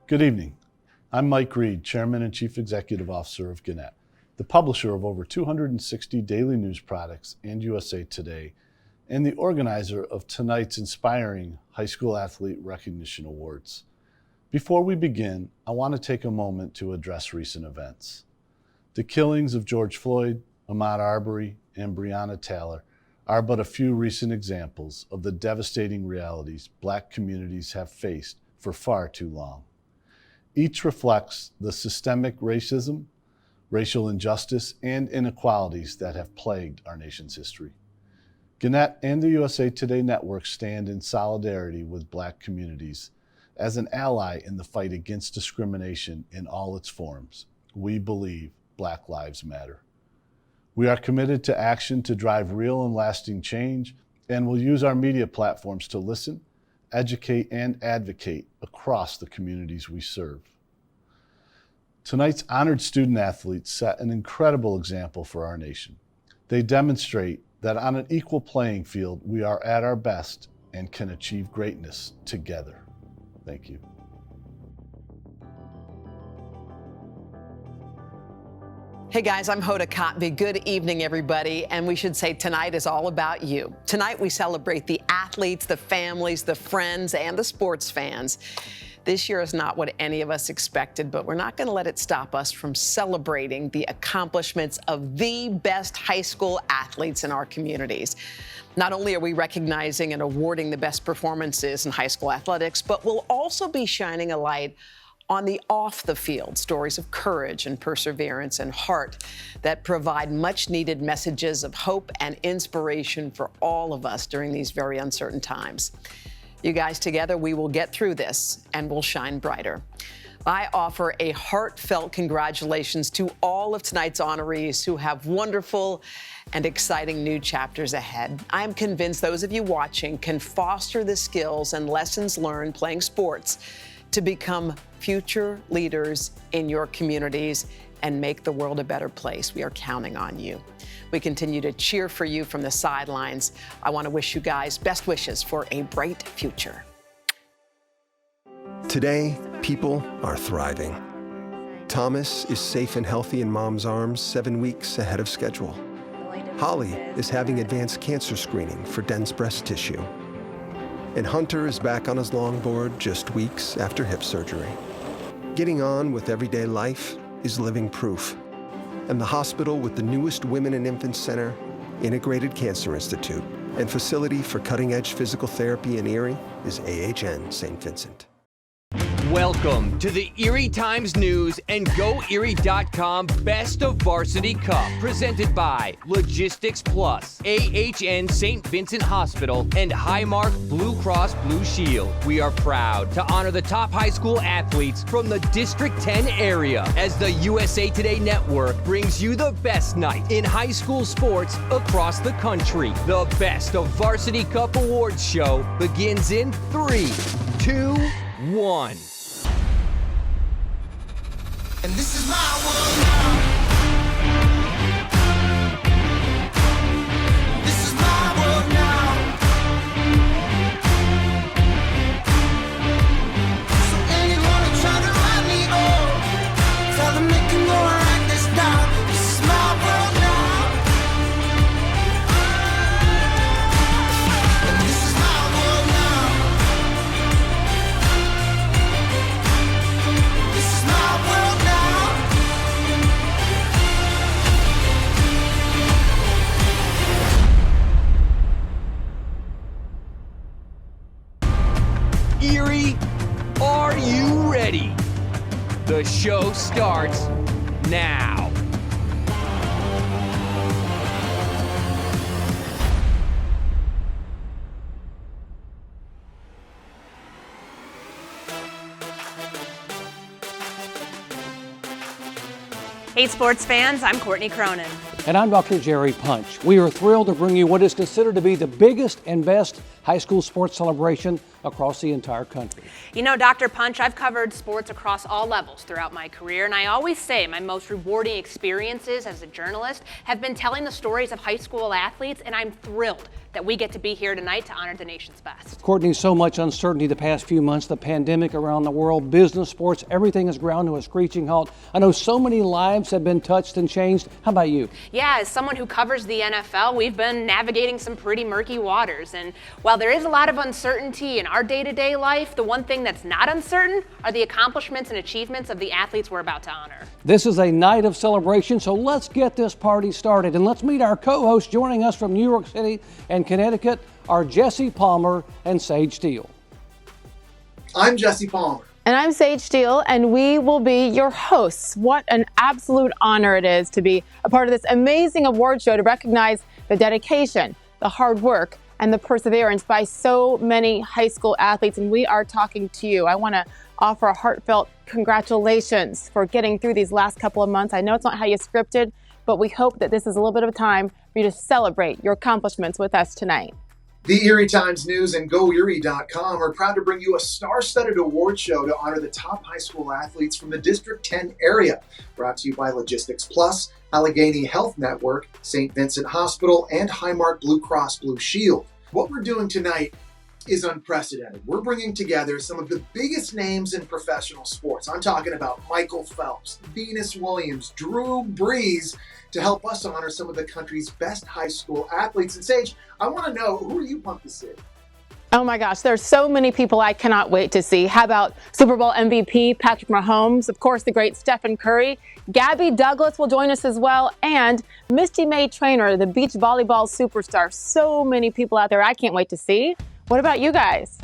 Good evening. I'm Mike Reed, Chairman and Chief Executive Officer of Gannett, the publisher of over 260 daily news products and USA Today, and the organizer of tonight's inspiring High School Athlete Recognition Awards. Before we begin, I want to take a moment to address recent events. The killings of George Floyd, Ahmaud Arbery, and Breonna Taylor are but a few recent examples of the devastating realities Black communities have faced for far too long. Each reflects the systemic racism, racial injustice, and inequalities that have plagued our nation's history. Gannett and the USA Today Network stand in solidarity with Black communities as an ally in the fight against discrimination in all its forms. We believe Black lives matter. We are committed to action to drive real and lasting change, and will use our media platforms to listen, educate, and advocate across the communities we serve. Tonight's honored student athletes set an incredible example for our nation. They demonstrate that on an equal playing field, we are at our best and can achieve greatness together. Thank you. Hey guys, I'm Hoda Kotb. Good evening, everybody. And we should say tonight is all about you. Tonight we celebrate the athletes, the families, the friends, and the sports fans. This year is not what any of us expected, but we're not going to let it stop us from celebrating the accomplishments of the best high school athletes in our communities. Not only are we recognizing and awarding the best performances in high school athletics, but we'll also be shining a light on the off-the-field stories of courage and perseverance and heart that provide much-needed messages of hope and inspiration for all of us during these very uncertain times. You guys, together, we will get through this and we'll shine brighter. I offer a heartfelt congratulations to all of tonight's honorees who have wonderful and exciting new chapters ahead. I'm convinced those of you watching can foster the skills and lessons learned playing sports to become future leaders in your communities and make the world a better place. We are counting on you. We continue to cheer for you from the sidelines. I want to wish you guys best wishes for a bright future. Today, people are thriving. Thomas is safe and healthy in mom's arms 7 weeks ahead of schedule. Holly is having advanced cancer screening for dense breast tissue. And Hunter is back on his longboard just weeks after hip surgery. Getting on with everyday life is living proof. And the hospital with the newest Women and Infant Center, Integrated Cancer Institute, and facility for cutting-edge physical therapy in Erie is AHN St. Vincent. Welcome to the Erie Times News and GoErie.com Best of Varsity Cup, presented by Logistics Plus, AHN St. Vincent Hospital, and Highmark Blue Cross Blue Shield. We are proud to honor the top high school athletes from the District 10 area as the USA Today Network brings you the best night in high school sports across the country. The Best of Varsity Cup Awards show begins in 3, 2, 1. And this is my world now. This is my world now. So anyone who try to write me off, tell them they can go and write this down. This is my world now. And this is my world now. This is my world now. Erie, are you ready? The show starts now. Hey sports fans, I'm Courtney Cronin. And I'm Dr. Jerry Punch. We are thrilled to bring you what is considered to be the biggest and best high school sports celebration across the entire country. You know, Dr. Punch, I've covered sports across all levels throughout my career, and I always say my most rewarding experiences as a journalist have been telling the stories of high school athletes, and I'm thrilled that we get to be here tonight to honor the nation's best. Courtney, so much uncertainty the past few months, the pandemic around the world, business, sports, everything has ground to a screeching halt. I know so many lives have been touched and changed. How about you? Yeah, as someone who covers the NFL, we've been navigating some pretty murky waters. And while there is a lot of uncertainty in our day-to-day life, the one thing that's not uncertain are the accomplishments and achievements of the athletes we're about to honor. This is a night of celebration, so let's get this party started. And let's meet our co-hosts joining us from New York City and Connecticut are Jesse Palmer and Sage Steele. I'm Jesse Palmer. And I'm Sage Steele, and we will be your hosts. What an absolute honor it is to be a part of this amazing award show to recognize the dedication, the hard work, and the perseverance by so many high school athletes. And we are talking to you. I want to offer a heartfelt congratulations for getting through these last couple of months. I know it's not how you scripted, but we hope that this is a little bit of a time for you to celebrate your accomplishments with us tonight. The Erie Times News and GoErie.com are proud to bring you a star-studded award show to honor the top high school athletes from the District 10 area. Brought to you by Logistics Plus, Allegheny Health Network, St. Vincent Hospital, and Highmark Blue Cross Blue Shield. What we're doing tonight is unprecedented. We're bringing together some of the biggest names in professional sports. I'm talking about Michael Phelps, Venus Williams, Drew Brees, to help us honor some of the country's best high school athletes. And Sage, I want to know, who are you pumped to see? Oh my gosh, there's so many people I cannot wait to see. How about Super Bowl MVP Patrick Mahomes, of course the great Stephen Curry, Gabby Douglas will join us as well, and Misty May Traynor, the beach volleyball superstar. So many people out there I can't wait to see. What about you guys?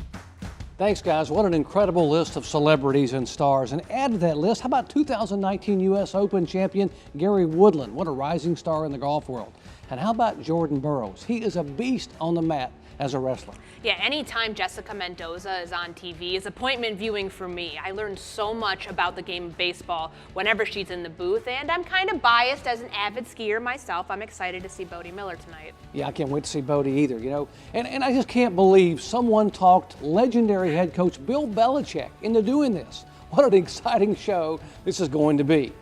Thanks, guys. What an incredible list of celebrities and stars. And add to that list, how about 2019 U.S. Open champion Gary Woodland? What a rising star in the golf world. And how about Jordan Burroughs? He is a beast on the mat as a wrestler. Yeah, anytime Jessica Mendoza is on TV is appointment viewing for me. I learned so much about the game of baseball whenever she's in the booth, and I'm kind of biased as an avid skier myself. I'm excited to see Bodie Miller tonight. Yeah, I can't wait to see Bodie either, you know. And I just can't believe someone talked legendary head coach Bill Belichick into doing this. What an exciting show this is going to be.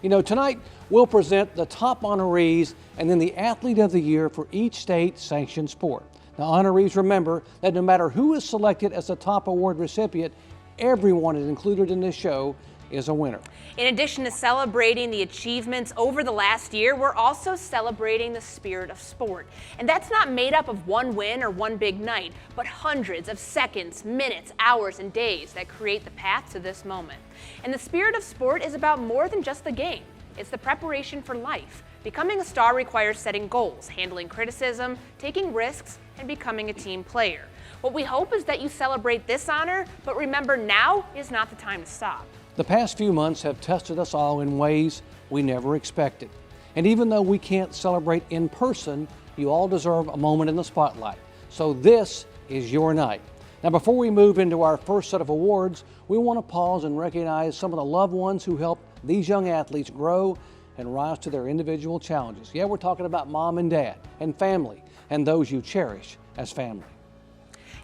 You know, tonight we'll present the top honorees and then the athlete of the year for each state-sanctioned sport. Now, honorees, remember that no matter who is selected as the top award recipient, everyone is included in this show is a winner. In addition to celebrating the achievements over the last year, we're also celebrating the spirit of sport. And that's not made up of one win or one big night, but hundreds of seconds, minutes, hours, and days that create the path to this moment. And the spirit of sport is about more than just the game. It's the preparation for life. Becoming a star requires setting goals, handling criticism, taking risks, and becoming a team player. What we hope is that you celebrate this honor, but remember, now is not the time to stop. The past few months have tested us all in ways we never expected. And even though we can't celebrate in person, you all deserve a moment in the spotlight. So this is your night. Now, before we move into our first set of awards, we want to pause and recognize some of the loved ones who helped these young athletes grow and rise to their individual challenges. Yeah, we're talking about mom and dad and family and those you cherish as family.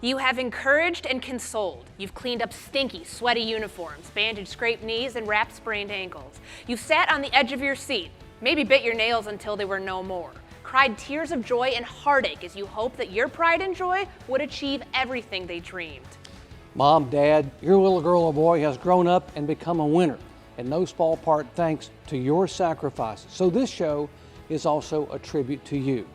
You have encouraged and consoled. You've cleaned up stinky, sweaty uniforms, bandaged scraped knees, and wrapped sprained ankles. You sat on the edge of your seat, maybe bit your nails until they were no more, cried tears of joy and heartache as you hoped that your pride and joy would achieve everything they dreamed. Mom, Dad, your little girl or boy has grown up and become a winner, in no small part thanks to your sacrifices. So this show is also a tribute to you.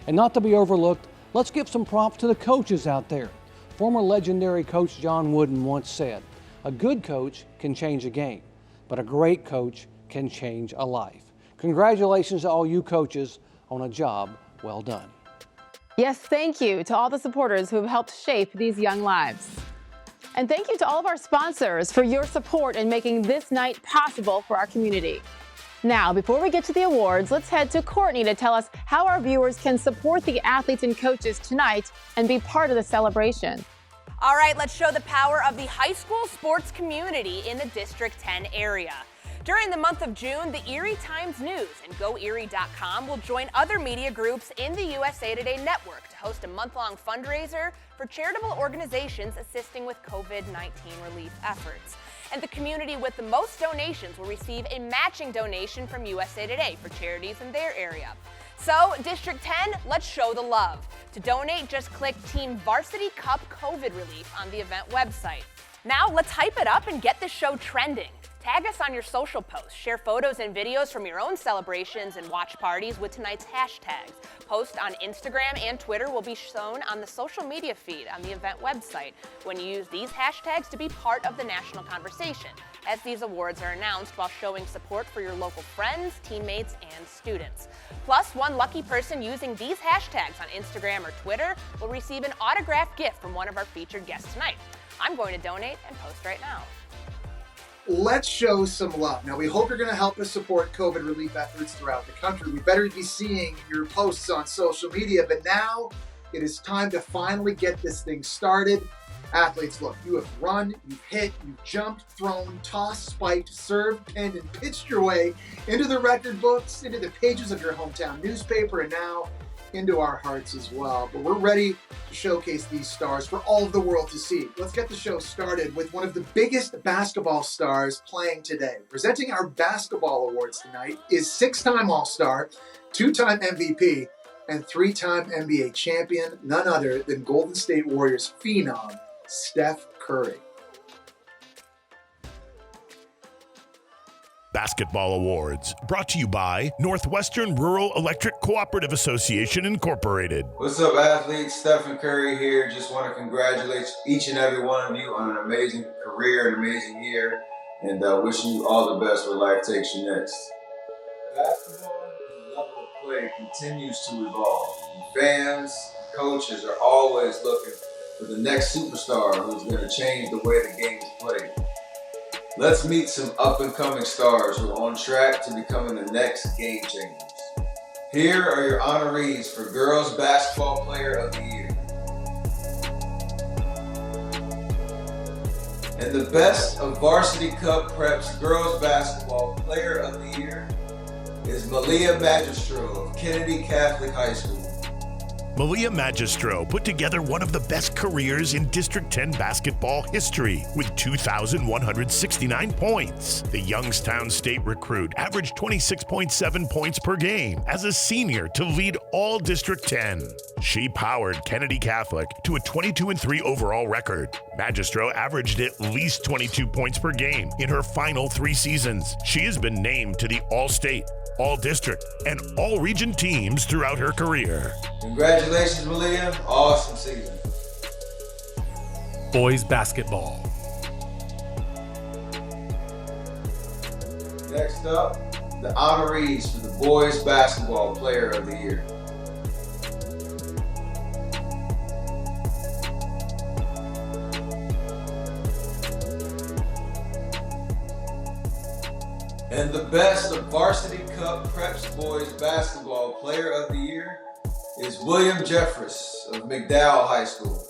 And not to be overlooked, let's give some props to the coaches out there. Former legendary coach John Wooden once said, "A good coach can change a game, but a great coach can change a life." Congratulations to all you coaches on a job well done. Yes, thank you to all the supporters who have helped shape these young lives. And thank you to all of our sponsors for your support in making this night possible for our community. Now, before we get to the awards, let's head to Courtney to tell us how our viewers can support the athletes and coaches tonight and be part of the celebration. All right, let's show the power of the high school sports community in the District 10 area. During the month of June, the Erie Times News and GoErie.com will join other media groups in the USA Today network to host a month-long fundraiser for charitable organizations assisting with COVID-19 relief efforts. And the community with the most donations will receive a matching donation from USA Today for charities in their area. So, District 10, let's show the love. To donate, just click Team Varsity Cup COVID Relief on the event website. Now, let's hype it up and get the show trending. Tag us on your social posts. Share photos and videos from your own celebrations and watch parties with tonight's hashtags. Post on Instagram and Twitter will be shown on the social media feed on the event website when you use these hashtags to be part of the national conversation, as these awards are announced while showing support for your local friends, teammates, and students. Plus, one lucky person using these hashtags on Instagram or Twitter will receive an autographed gift from one of our featured guests tonight. I'm going to donate and post right now. Let's show some love. Now, we hope you're going to help us support COVID relief efforts throughout the country. We better be seeing your posts on social media, but now it is time to finally get this thing started. Athletes, look, you have run, you've hit, you've jumped, thrown, tossed, spiked, served, pinned, and pitched your way into the record books, into the pages of your hometown newspaper, and now into our hearts as well. But we're ready to showcase these stars for all of the world to see. Let's get the show started with one of the biggest basketball stars playing today. Presenting our basketball awards tonight is 6-time All-Star, 2-time MVP, and 3-time NBA champion, none other than Golden State Warriors phenom, Steph Curry. Basketball Awards, brought to you by Northwestern Rural Electric Cooperative Association, Incorporated. What's up, athletes? Stephen Curry here. Just want to congratulate each and every one of you on an amazing career, an amazing year, and wishing you all the best where life takes you next. Basketball, the level of play continues to evolve. Fans, coaches are always looking for the next superstar who's going to change the way the game is played. Let's meet some up-and-coming stars who are on track to becoming the next game changers. Here are your honorees for Girls Basketball Player of the Year. And the best of Varsity Cup Prep's Girls Basketball Player of the Year is Malia Magistro of Kennedy Catholic High School. Malia Magistro put together one of the best careers in District 10 basketball history with 2,169 points. The Youngstown State recruit averaged 26.7 points per game as a senior to lead all District 10. She powered Kennedy Catholic to a 22-3 overall record. Magistro averaged at least 22 points per game in her final 3 seasons. She has been named to the All-State, All-District, and All-Region teams throughout her career. Congratulations, Malia. Awesome season. Boys Basketball. Next up, the honorees for the Boys Basketball Player of the Year. And the best of Varsity Cup Preps Boys Basketball Player of the Year is William Jeffress of McDowell High School.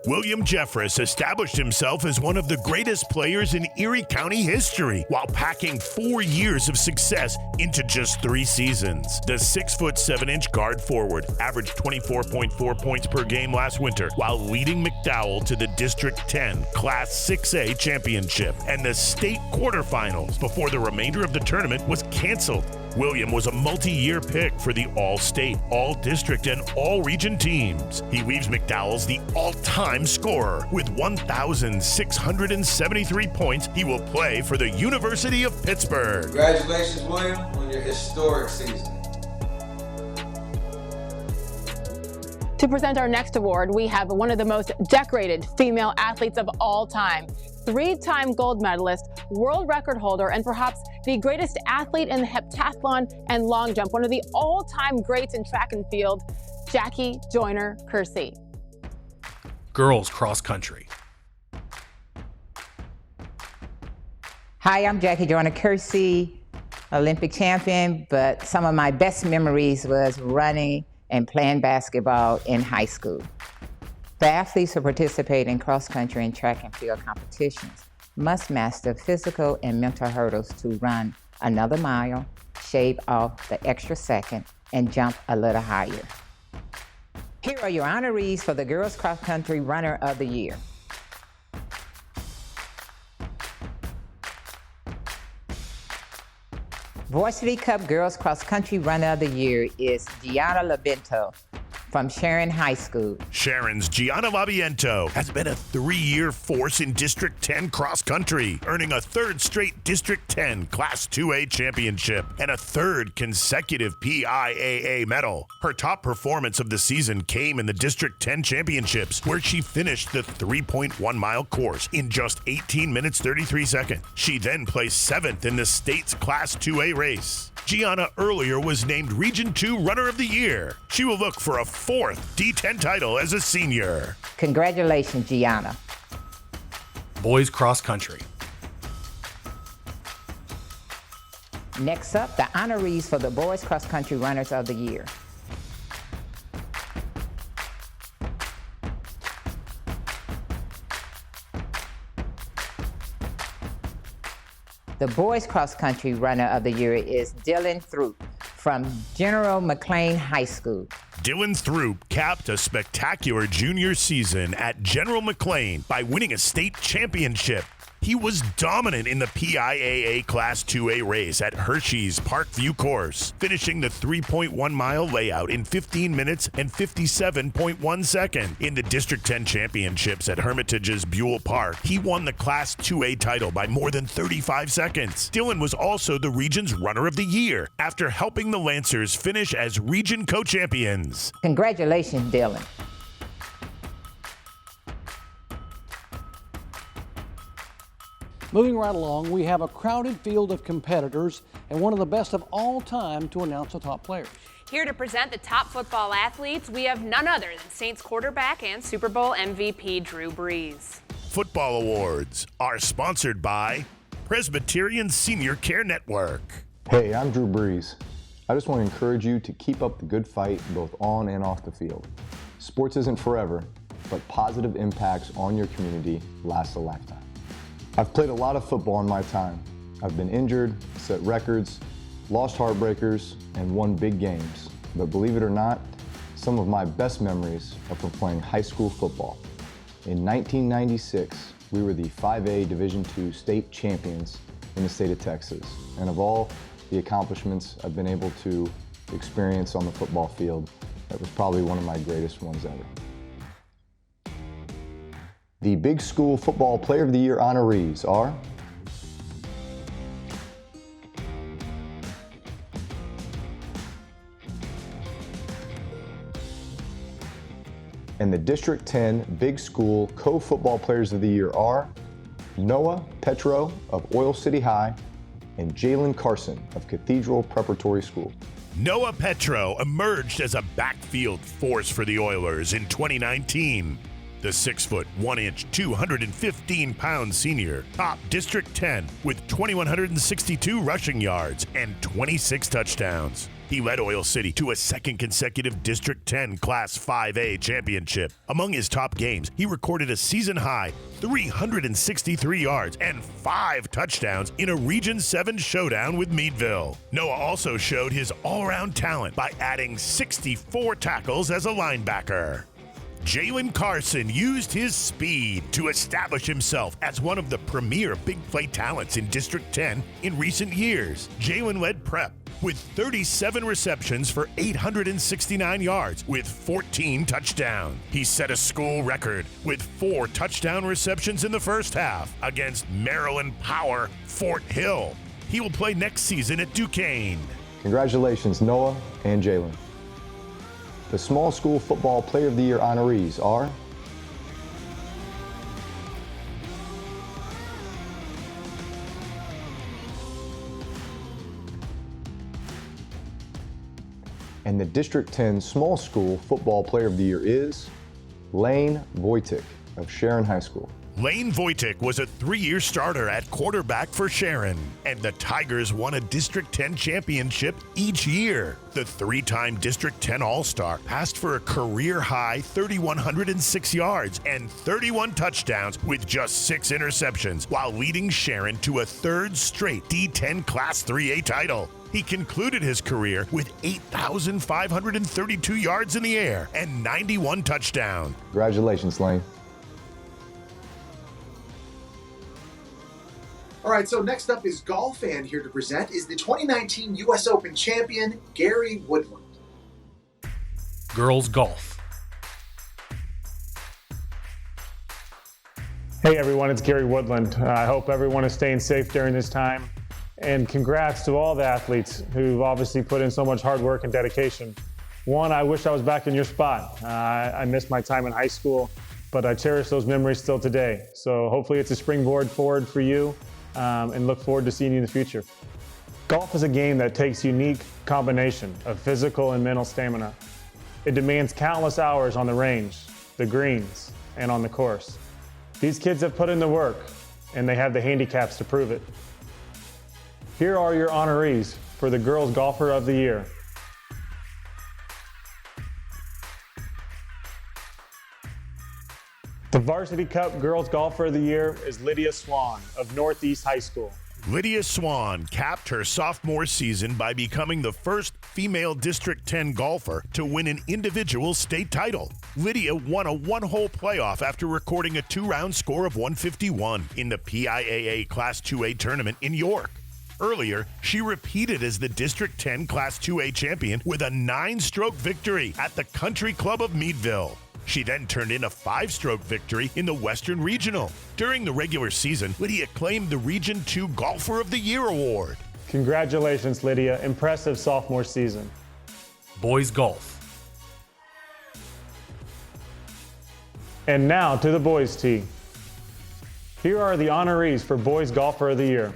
William Jeffress established himself as one of the greatest players in Erie County history while packing 4 years of success into just 3 seasons. The 6'7" guard forward averaged 24.4 points per game last winter while leading McDowell to the District 10 Class 6A championship and the state quarterfinals before the remainder of the tournament was canceled. William was a multi-year pick for the All-State, All-District, and All-Region teams. He leaves McDowell's the all-time scorer. With 1,673 points, he will play for the University of Pittsburgh. Congratulations, William, on your historic season. To present our next award, we have one of the most decorated female athletes of all time. 3-time gold medalist, world record holder, and perhaps the greatest athlete in the heptathlon and long jump, one of the all-time greats in track and field, Jackie Joyner-Kersee. Girls Cross Country. Hi, I'm Jackie Joyner-Kersee, Olympic champion, but some of my best memories was running and playing basketball in high school. The athletes who participate in cross-country and track and field competitions must master physical and mental hurdles to run another mile, shave off the extra second, and jump a little higher. Here are your honorees for the Girls Cross Country Runner of the Year. Varsity Cup Girls Cross Country Runner of the Year is Gianna Labento from Sharon High School. Sharon's Gianna Labiento has been a 3-year force in District 10 cross country, earning a third straight District 10 Class 2A championship and a third consecutive PIAA medal. Her top performance of the season came in the District 10 championships, where she finished the 3.1-mile course in just 18 minutes 33 seconds. She then placed 7th in the state's Class 2A race. Gianna earlier was named Region 2 Runner of the Year. She will look for a 4th D10 title as a senior. Congratulations, Gianna. Boys cross country. Next up, the honorees for the Boys Cross Country Runners of the Year. The Boys Cross Country Runner of the Year is Dylan Throop from General McLean High School. Dylan Throop capped a spectacular junior season at General McLean by winning a state championship. He was dominant in the PIAA Class 2A race at Hershey's Parkview course, finishing the 3.1-mile layout in 15 minutes and 57.1 seconds. In the District 10 championships at Hermitage's Buell Park, he won the Class 2A title by more than 35 seconds. Dylan was also the region's Runner of the Year after helping the Lancers finish as region co-champions. Congratulations, Dylan. Moving right along, we have a crowded field of competitors and one of the best of all time to announce the top players. Here to present the top football athletes, we have none other than Saints quarterback and Super Bowl MVP Drew Brees. Football awards are sponsored by Presbyterian Senior Care Network. Hey, I'm Drew Brees. I just want to encourage you to keep up the good fight both on and off the field. Sports isn't forever, but positive impacts on your community last a lifetime. I've played a lot of football in my time. I've been injured, set records, lost heartbreakers, and won big games. But believe it or not, some of my best memories are from playing high school football. In 1996, we were the 5A Division II state champions in the state of Texas. And of all the accomplishments I've been able to experience on the football field, that was probably one of my greatest ones ever. The Big School Football Player of the Year honorees are and the District 10 Big School Co-Football Players of the Year are Noah Petro of Oil City High and Jalen Carson of Cathedral Preparatory School. Noah Petro emerged as a backfield force for the Oilers in 2019. The 6-foot, 1-inch, 215-pound senior topped District 10 with 2,162 rushing yards and 26 touchdowns. He led Oil City to a second consecutive District 10 Class 5A championship. Among his top games, he recorded a season-high 363 yards and 5 touchdowns in a Region 7 showdown with Meadville. Noah also showed his all-around talent by adding 64 tackles as a linebacker. Jalen Carson used his speed to establish himself as one of the premier big play talents in District 10 in recent years. Jalen led prep with 37 receptions for 869 yards with 14 touchdowns. He set a school record with 4 touchdown receptions in the first half against Maryland Power Fort Hill. He will play next season at Duquesne. Congratulations, Noah and Jalen. The Small School Football Player of the Year honorees are and the District 10 Small School Football Player of the Year is Lane Wojtek of Sharon High School. Lane Wojtek was a 3-year starter at quarterback for Sharon, and the Tigers won a District 10 championship each year. The 3-time District 10 All-Star passed for a career-high 3,106 yards and 31 touchdowns with just 6 interceptions, while leading Sharon to a 3rd straight D10 Class 3A title. He concluded his career with 8,532 yards in the air and 91 touchdowns. Congratulations, Lane. All right, so next up is golf, and here to present is the 2019 U.S. Open champion, Gary Woodland. Girls golf. Hey everyone, it's Gary Woodland. I hope everyone is staying safe during this time. And congrats to all the athletes who've obviously put in so much hard work and dedication. One, I wish I was back in your spot. I missed my time in high school, but I cherish those memories still today. So hopefully it's a springboard forward for you, and look forward to seeing you in the future. Golf is a game that takes unique combination of physical and mental stamina. It demands countless hours on the range, the greens, and on the course. These kids have put in the work, and they have the handicaps to prove it. Here are your honorees for the Girls Golfer of the Year. The Varsity Cup Girls Golfer of the Year is Lydia Swan of Northeast High School. Lydia Swan capped her sophomore season by becoming the first female District 10 golfer to win an individual state title. Lydia won a one-hole playoff after recording a two-round score of 151 in the PIAA Class 2A tournament in York. Earlier, she repeated as the District 10 Class 2A champion with a 9-stroke victory at the Country Club of Meadville. She then turned in a 5-stroke victory in the Western Regional. During the regular season, Lydia claimed the Region 2 Golfer of the Year award. Congratulations, Lydia. Impressive sophomore season. Boys golf. And now to the boys tee. Here are the honorees for Boys Golfer of the Year.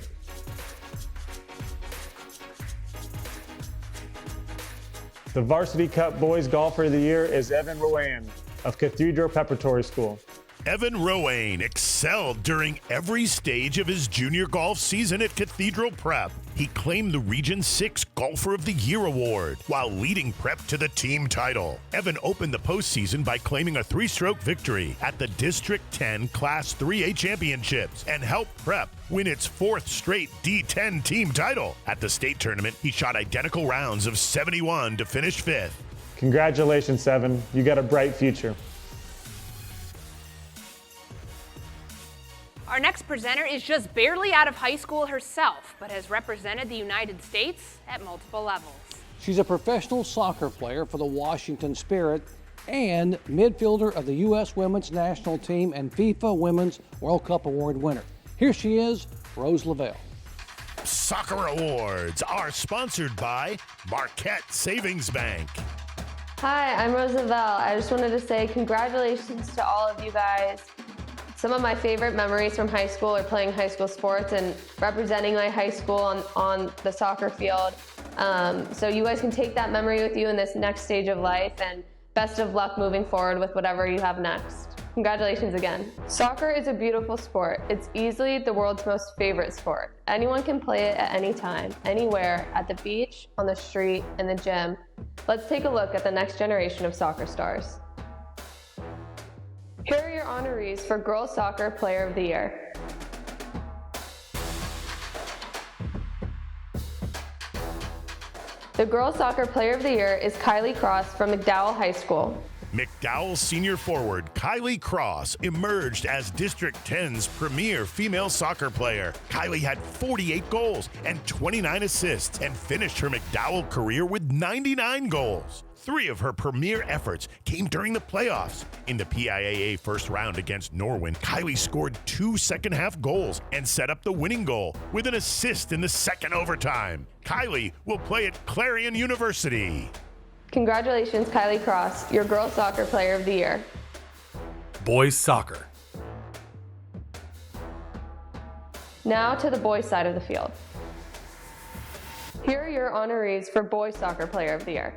The Varsity Cup Boys Golfer of the Year is Evan Rowan of Cathedral Preparatory School. Evan Rowan excelled during every stage of his junior golf season at Cathedral Prep. He claimed the Region 6 Golfer of the Year award while leading Prep to the team title. Evan opened the postseason by claiming a 3-stroke victory at the District 10 Class 3A Championships and helped Prep win its 4th straight D10 team title. At the state tournament, he shot identical rounds of 71 to finish 5th. Congratulations, Evan. You got a bright future. Our next presenter is just barely out of high school herself, but has represented the United States at multiple levels. She's a professional soccer player for the Washington Spirit and midfielder of the U.S. Women's National Team and FIFA Women's World Cup Award winner. Here she is, Rose Lavelle. Soccer Awards are sponsored by Marquette Savings Bank. Hi, I'm Rose Lavelle. I just wanted to say congratulations to all of you guys. Some of my favorite memories from high school are playing high school sports and representing my high school on the soccer field. So you guys can take that memory with you in this next stage of life, and best of luck moving forward with whatever you have next. Congratulations again. Soccer is a beautiful sport. It's easily the world's most favorite sport. Anyone can play it at any time, anywhere, at the beach, on the street, in the gym. Let's take a look at the next generation of soccer stars. Here are your honorees for Girls Soccer Player of the Year. The Girls Soccer Player of the Year is Kylie Cross from McDowell High School. McDowell senior forward Kylie Cross emerged as District 10's premier female soccer player. Kylie had 48 goals and 29 assists and finished her McDowell career with 99 goals. 3 of her premier efforts came during the playoffs. In the PIAA first round against Norwin, Kylie scored 2 second-half goals and set up the winning goal with an assist in the second overtime. Kylie will play at Clarion University. Congratulations, Kylie Cross, your Girls Soccer Player of the Year. Boys soccer. Now to the boys' side of the field. Here are your honorees for Boys Soccer Player of the Year.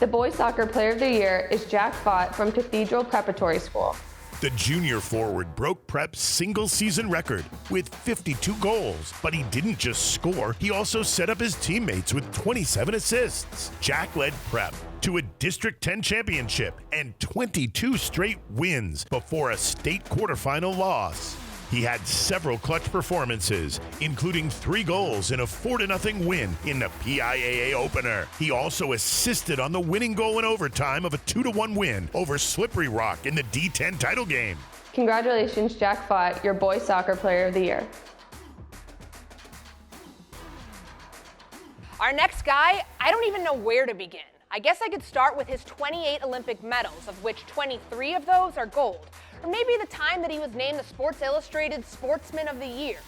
The Boys Soccer Player of the Year is Jack Fott from Cathedral Preparatory School. The junior forward broke Prep's single-season record with 52 goals, but he didn't just score, he also set up his teammates with 27 assists. Jack led Prep to a District 10 championship and 22 straight wins before a state quarterfinal loss. He had several clutch performances, including 3 goals in a 4-0 win in the PIAA opener. He also assisted on the winning goal in overtime of a 2-1 win over Slippery Rock in the D10 title game. Congratulations, Jack Fott, your boys soccer player of the year. Our next guy, I don't even know where to begin. I guess I could start with his 28 Olympic medals, of which 23 of those are gold. Or maybe the time that he was named the Sports Illustrated Sportsman of the Year.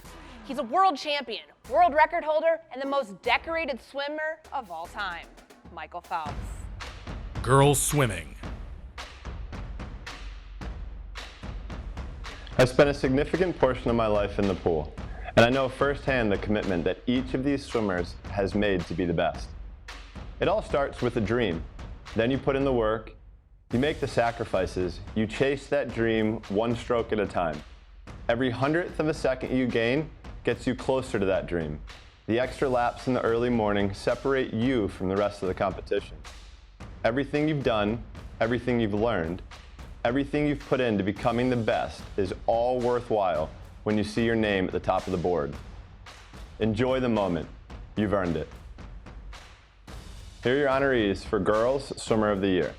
He's a world champion, world record holder, and the most decorated swimmer of all time, Michael Phelps. Girls swimming. I spent a significant portion of my life in the pool, and I know firsthand the commitment that each of these swimmers has made to be the best. It all starts with a dream. Then you put in the work, you make the sacrifices, you chase that dream one stroke at a time. Every 100th of a second you gain gets you closer to that dream. The extra laps in the early morning separate you from the rest of the competition. Everything you've done, everything you've learned, everything you've put into becoming the best is all worthwhile when you see your name at the top of the board. Enjoy the moment. You've earned it. Here are your honorees for Girls Swimmer of the Year.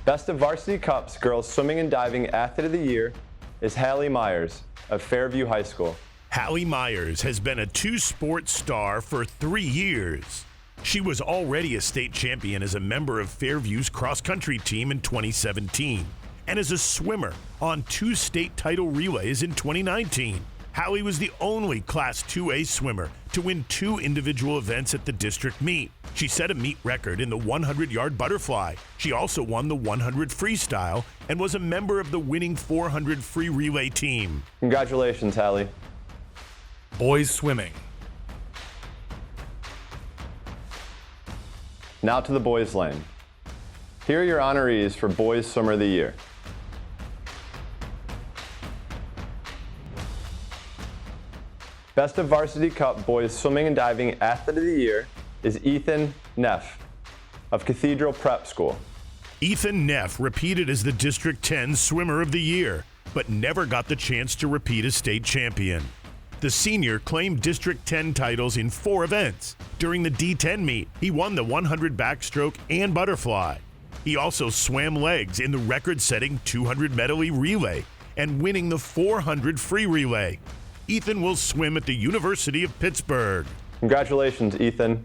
Best of Varsity Cup's Girls Swimming and Diving Athlete of the Year is Hallie Myers of Fairview High School. Hallie Myers has been a 2-sport star for 3 years. She was already a state champion as a member of Fairview's cross-country team in 2017 and as a swimmer on 2 state title relays in 2019. Hallie was the only Class 2A swimmer to win 2 individual events at the district meet. She set a meet record in the 100-yard butterfly. She also won the 100 freestyle and was a member of the winning 400 free relay team. Congratulations, Hallie. Boys swimming. Now to the boys lane. Here are your honorees for Boys Swimmer of the Year. Best of Varsity Cup Boys Swimming and Diving Athlete of the Year is Ethan Neff of Cathedral Prep School. Ethan Neff repeated as the District 10 Swimmer of the Year, but never got the chance to repeat as state champion. The senior claimed District 10 titles in 4 events. During the D10 meet, he won the 100 backstroke and butterfly. He also swam legs in the record-setting 200 medley relay and winning the 400 free relay. Ethan will swim at the University of Pittsburgh. Congratulations, Ethan.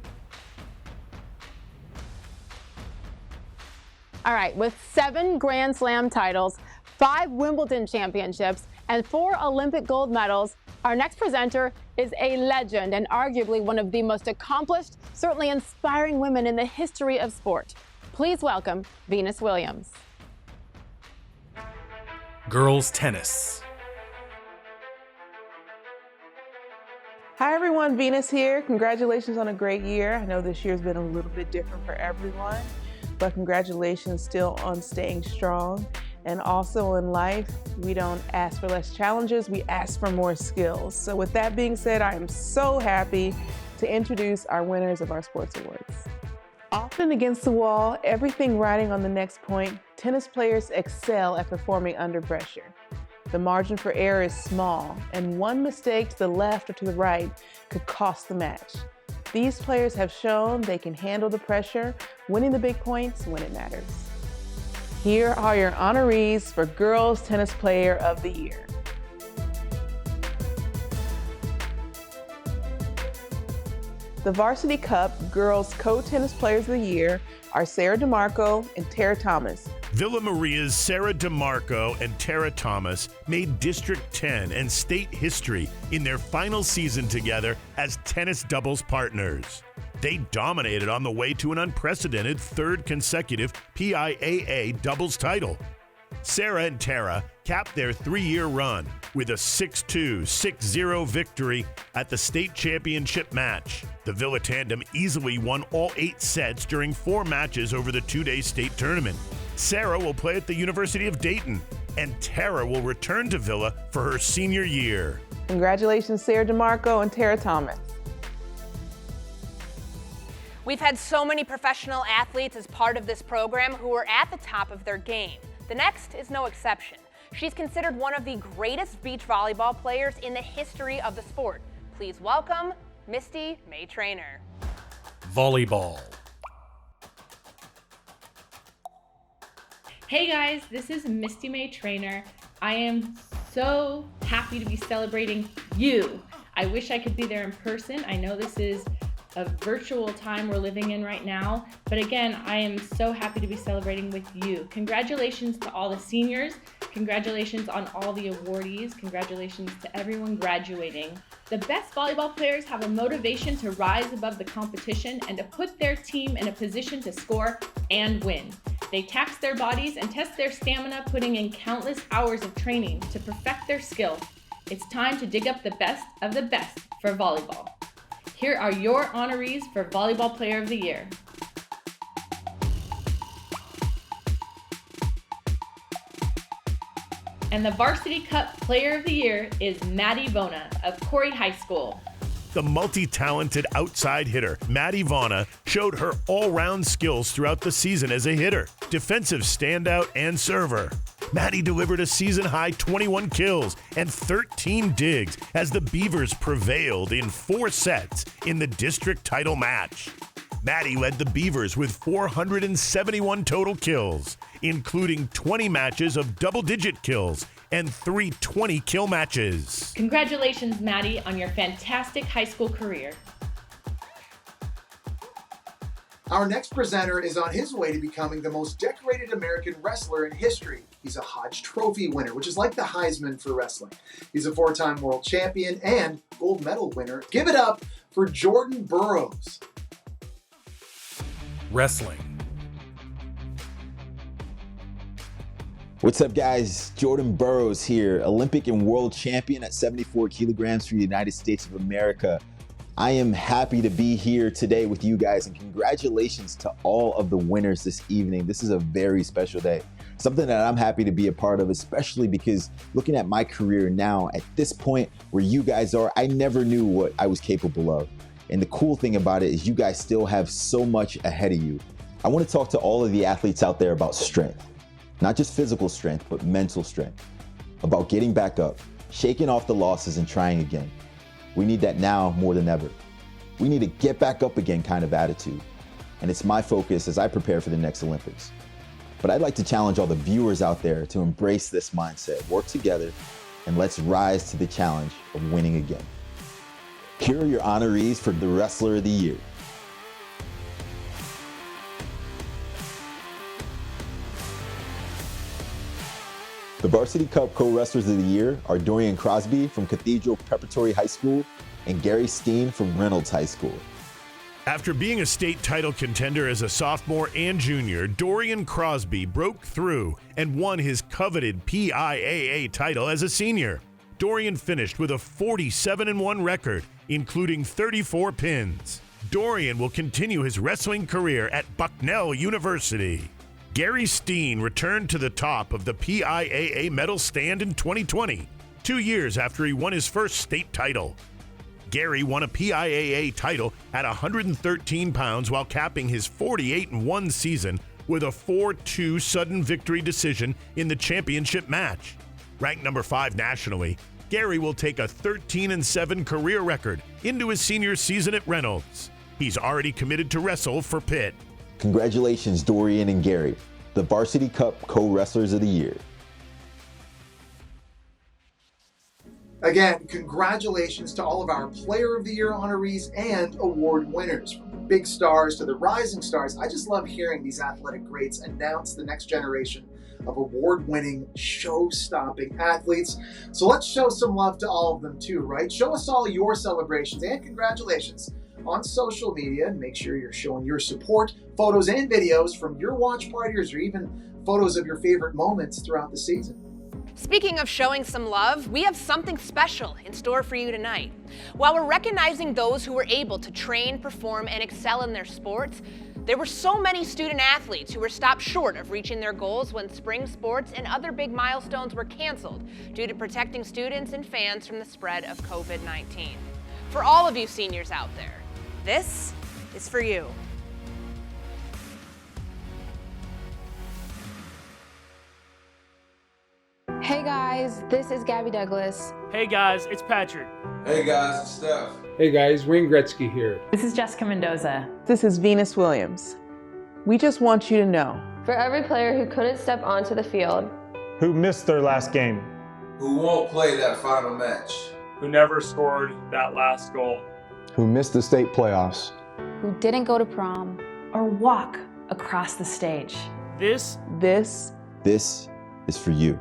All right, with 7 Grand Slam titles, 5 Wimbledon championships, and 4 Olympic gold medals, our next presenter is a legend and arguably one of the most accomplished, certainly inspiring women in the history of sport. Please welcome Venus Williams. Girls tennis. Hi everyone, Venus here. Congratulations on a great year. I know this year's been a little bit different for everyone, but congratulations still on staying strong. And also in life, we don't ask for less challenges, we ask for more skills. So with that being said, I am so happy to introduce our winners of our sports awards. Often against the wall, everything riding on the next point, tennis players excel at performing under pressure. The margin for error is small, and one mistake to the left or to the right could cost the match. These players have shown they can handle the pressure, winning the big points when it matters. Here are your honorees for Girls Tennis Player of the Year. The Varsity Cup Girls Co-Tennis Players of the Year are Sarah DeMarco and Tara Thomas. Villa Maria's Sarah DeMarco and Tara Thomas made District 10 and state history in their final season together as tennis doubles partners. They dominated on the way to an unprecedented 3rd consecutive PIAA doubles title. Sarah and Tara capped their 3-year run with a 6-2, 6-0 victory at the state championship match. The Villa tandem easily won all 8 sets during 4 matches over the 2-day state tournament. Sarah will play at the University of Dayton, and Tara will return to Villa for her senior year. Congratulations, Sarah DeMarco and Tara Thomas. We've had so many professional athletes as part of this program who are at the top of their game. The next is no exception. She's considered one of the greatest beach volleyball players in the history of the sport. Please welcome Misty May Traynor. Volleyball. Hey guys, this is Misty May Traynor. I am so happy to be celebrating you. I wish I could be there in person. I know this is a virtual time we're living in right now, but again, I am so happy to be celebrating with you. Congratulations to all the seniors. Congratulations on all the awardees. Congratulations to everyone graduating. The best volleyball players have a motivation to rise above the competition and to put their team in a position to score and win. They tax their bodies and test their stamina, putting in countless hours of training to perfect their skill. It's time to dig up the best of the best for volleyball. Here are your honorees for Volleyball Player of the Year. And the Varsity Cup Player of the Year is Maddie Vona of Corey High School. The multi-talented outside hitter, Maddie Vona, showed her all-round skills throughout the season as a hitter, defensive standout, and server. Maddie delivered a season-high 21 kills and 13 digs as the Beavers prevailed in 4 sets in the district title match. Maddie led the Beavers with 471 total kills, including 20 matches of double-digit kills and 3 20-kill matches. Congratulations, Maddie, on your fantastic high school career. Our next presenter is on his way to becoming the most decorated American wrestler in history. He's a Hodge Trophy winner, which is like the Heisman for wrestling. He's a 4-time world champion and gold medal winner. Give it up for Jordan Burroughs. Wrestling. What's up, guys? Jordan Burroughs here, Olympic and world champion at 74 kilograms for the United States of America. I am happy to be here today with you guys, and congratulations to all of the winners this evening. This is a very special day, something that I'm happy to be a part of, especially because looking at my career now, at this point where you guys are, I never knew what I was capable of. And the cool thing about it is you guys still have so much ahead of you. I want to talk to all of the athletes out there about strength, not just physical strength, but mental strength, about getting back up, shaking off the losses and trying again. We need that now more than ever. We need a get back up again kind of attitude. And it's my focus as I prepare for the next Olympics. But I'd like to challenge all the viewers out there to embrace this mindset, work together, and let's rise to the challenge of winning again. Here are your honorees for the Wrestler of the Year. The Varsity Cup Co-Wrestlers of the Year are Dorian Crosby from Cathedral Preparatory High School and Gary Steen from Reynolds High School. After being a state title contender as a sophomore and junior, Dorian Crosby broke through and won his coveted PIAA title as a senior. Dorian finished with a 47-1 record, including 34 pins. Dorian will continue his wrestling career at Bucknell University. Gary Steen returned to the top of the PIAA medal stand in 2020, 2 years after he won his first state title. Gary won a PIAA title at 113 pounds while capping his 48-1 season with a 4-2 sudden victory decision in the championship match. Ranked number 5 nationally, Gary will take a 13-7 career record into his senior season at Reynolds. He's already committed to wrestle for Pitt. Congratulations, Dorian and Gary, the Varsity Cup Co-Wrestlers of the Year. Again, congratulations to all of our Player of the Year honorees and award winners. From the big stars to the rising stars, I just love hearing these athletic greats announce the next generation of award-winning, show-stopping athletes. So let's show some love to all of them too, right? Show us all your celebrations and congratulations on social media, and make sure you're showing your support, photos and videos from your watch parties or even photos of your favorite moments throughout the season. Speaking of showing some love, we have something special in store for you tonight. While we're recognizing those who were able to train, perform, and excel in their sports, there were so many student athletes who were stopped short of reaching their goals when spring sports and other big milestones were canceled due to protecting students and fans from the spread of COVID-19. For all of you seniors out there, this is for you. Hey guys, this is Gabby Douglas. Hey guys, it's Patrick. Hey guys, it's Steph. Hey guys, Wayne Gretzky here. This is Jessica Mendoza. This is Venus Williams. We just want you to know. For every player who couldn't step onto the field, Who missed their last game. Who won't play that final match. Who never scored that last goal. Who missed the state playoffs. Who didn't go to prom. Or walk across the stage. This is for you.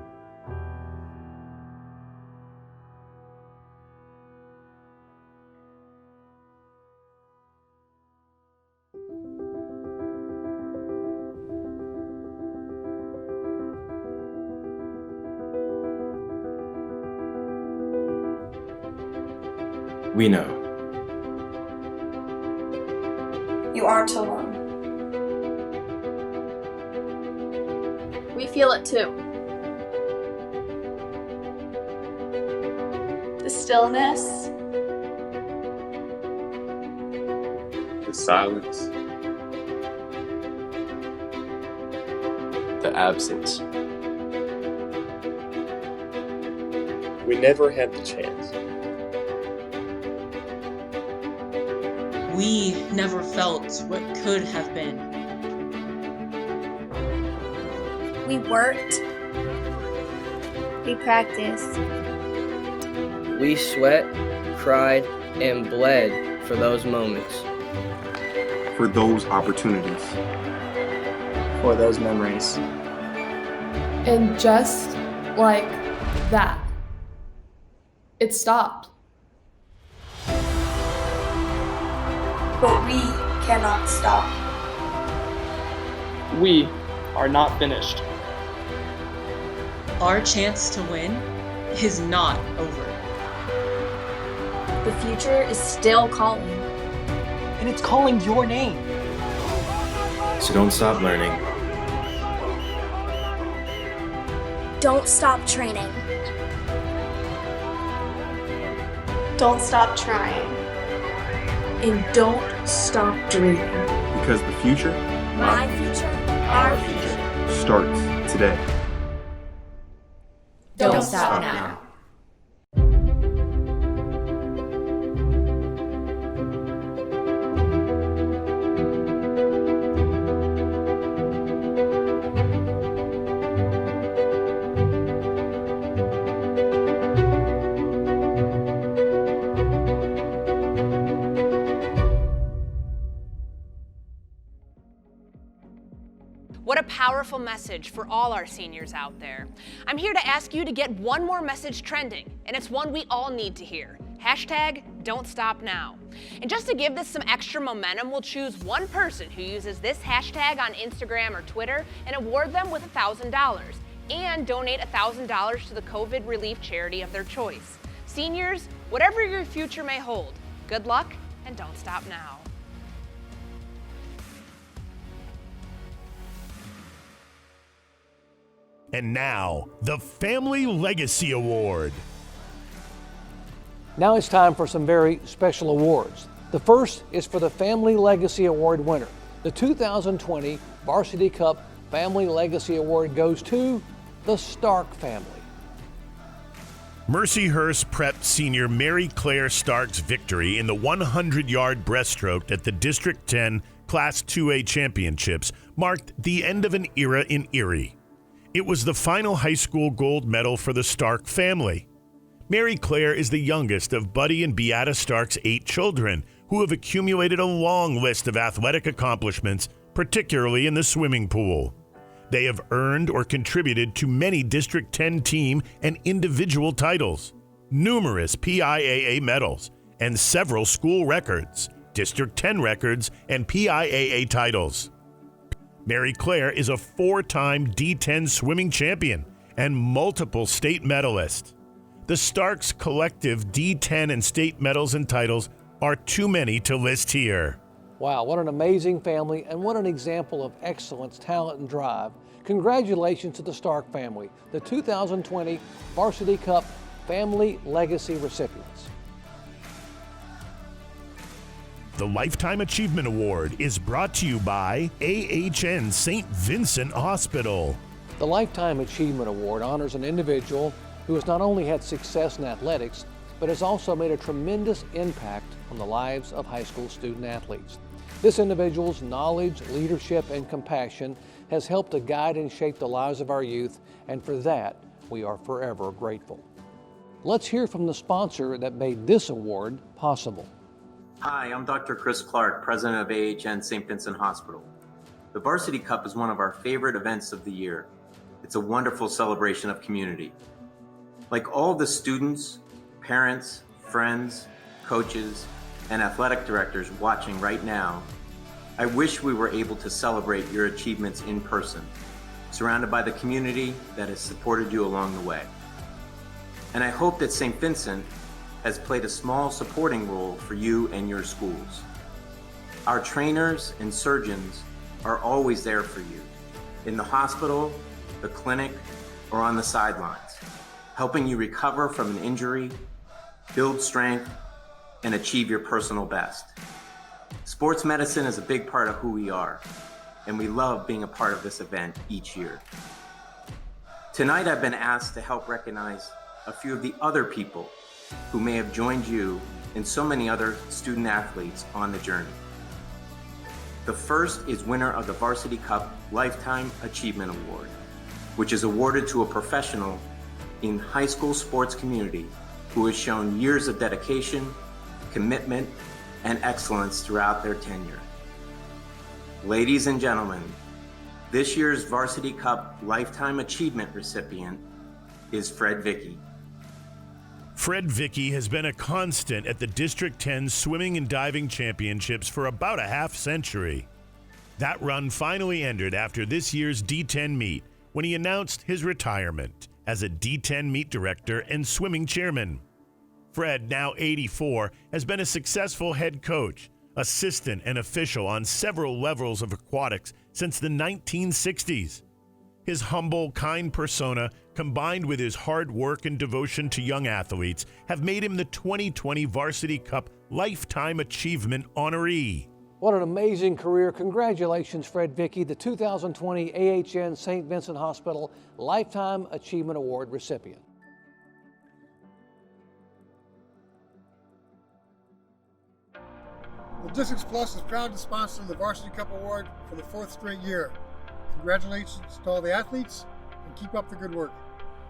We know. You aren't alone. We feel it too. The stillness. The silence. The absence. We never had the chance. We never felt what could have been. We worked. We practiced. We sweat, cried, and bled for those moments. For those opportunities. For those memories. And just like that, it stopped. But we cannot stop. We are not finished. Our chance to win is not over. The future is still calling. And it's calling your name. So don't stop learning. Don't stop training. Don't stop trying. And don't stop dreaming. Because the future, My future, our future, starts today. Don't stop now. What a powerful message for all our seniors out there. I'm here to ask you to get one more message trending, and it's one we all need to hear. Hashtag Don't Stop Now. And just to give this some extra momentum, we'll choose one person who uses this hashtag on Instagram or Twitter and award them with $1,000 and donate $1,000 to the COVID relief charity of their choice. Seniors, whatever your future may hold, good luck and don't stop now. And now, the Family Legacy Award. Now it's time for some very special awards. The first is for the Family Legacy Award winner. The 2020 Varsity Cup Family Legacy Award goes to the Stark family. Mercyhurst Prep senior Mary Claire Stark's victory in the 100-yard breaststroke at the District 10 Class 2A Championships marked the end of an era in Erie. It was the final high school gold medal for the Stark family. Mary Claire is the youngest of Buddy and Beata Stark's 8 children, who have accumulated a long list of athletic accomplishments, particularly in the swimming pool. They have earned or contributed to many District 10 team and individual titles, numerous PIAA medals, and several school records, District 10 records, and PIAA titles. Mary Claire is a 4-time D10 swimming champion and multiple state medalist. The Starks' collective D10 and state medals and titles are too many to list here. Wow, what an amazing family and what an example of excellence, talent, and drive. Congratulations to the Stark family, the 2020 Varsity Cup Family Legacy recipients. The Lifetime Achievement Award is brought to you by AHN St. Vincent Hospital. The Lifetime Achievement Award honors an individual who has not only had success in athletics, but has also made a tremendous impact on the lives of high school student athletes. This individual's knowledge, leadership, and compassion has helped to guide and shape the lives of our youth, and for that, we are forever grateful. Let's hear from the sponsor that made this award possible. Hi, I'm Dr. Chris Clark, president of AHN St. Vincent Hospital. The Varsity Cup is one of our favorite events of the year. It's a wonderful celebration of community. Like all the students, parents, friends, coaches, and athletic directors watching right now, I wish we were able to celebrate your achievements in person, surrounded by the community that has supported you along the way. And I hope that St. Vincent has played a small supporting role for you and your schools. Our trainers and surgeons are always there for you, in the hospital, the clinic, or on the sidelines, helping you recover from an injury, build strength, and achieve your personal best. Sports medicine is a big part of who we are, and we love being a part of this event each year. Tonight, I've been asked to help recognize a few of the other people who may have joined you and so many other student athletes on the journey. The first is winner of the Varsity Cup Lifetime Achievement Award, which is awarded to a professional in high school sports community who has shown years of dedication, commitment, and excellence throughout their tenure. Ladies and gentlemen, this year's Varsity Cup Lifetime Achievement recipient is Fred Vicky. Fred Vicky has been a constant at the District 10 Swimming and Diving Championships for about a half century. That run finally ended after this year's D10 meet when he announced his retirement as a D10 meet director and swimming chairman. Fred, now 84, has been a successful head coach, assistant, and official on several levels of aquatics since the 1960s. His humble, kind persona, combined with his hard work and devotion to young athletes, have made him the 2020 Varsity Cup Lifetime Achievement honoree. What an amazing career. Congratulations, Fred Vicky, the 2020 AHN St. Vincent Hospital Lifetime Achievement Award recipient. Logistics Plus is proud to sponsor the Varsity Cup Award for the 4th straight year. Congratulations to all the athletes, and keep up the good work.